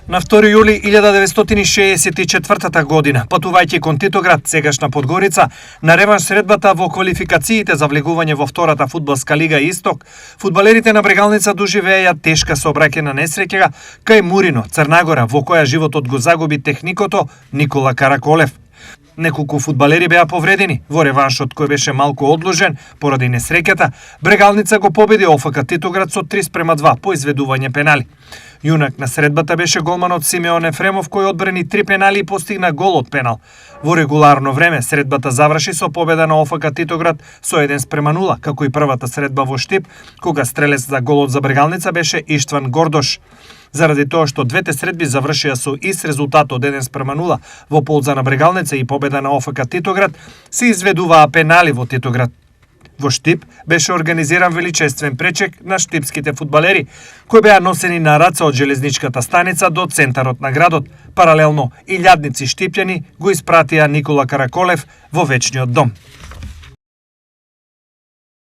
На 2 јули 1964 година, патувајќи кон Титоград, сегашна Подгорица, на реванш средбата во квалификациите за влегување во втората фудбалска лига Исток, фудбалерите на Брегалница доживееја тешка сообраќајна несреќа кај Мурино, Црнагора, во која животот го загуби техникото Никола Караколев. Неколку фудбалери беа повредени. Во реваншот кој беше малку одложен поради несреќата, Брегалница го победи ОФК Титоград со 3:2 по изведување пенали. Јунак на средбата беше голманот Симеон Ефремов кој одбрани 3 пенали и постигна гол од пенал. Во регуларно време средбата заврши со победа на ОФК Титоград со 1:0, како и првата средба во Штип, кога стрелец за голот за Брегалница беше Иштван Гордош. Заради тоа што двете средби завршија со ист резултат од 1:0 во полза на Брегалница и победа на ОФК Титоград, се изведуваа пенали во Титоград. Во Штип беше организиран величествен пречек на штипските фудбалери, кои беа носени на раца од железничката станица до центарот на градот. Паралелно, илјадници штипјани го испратија Никола Караколев во вечниот дом.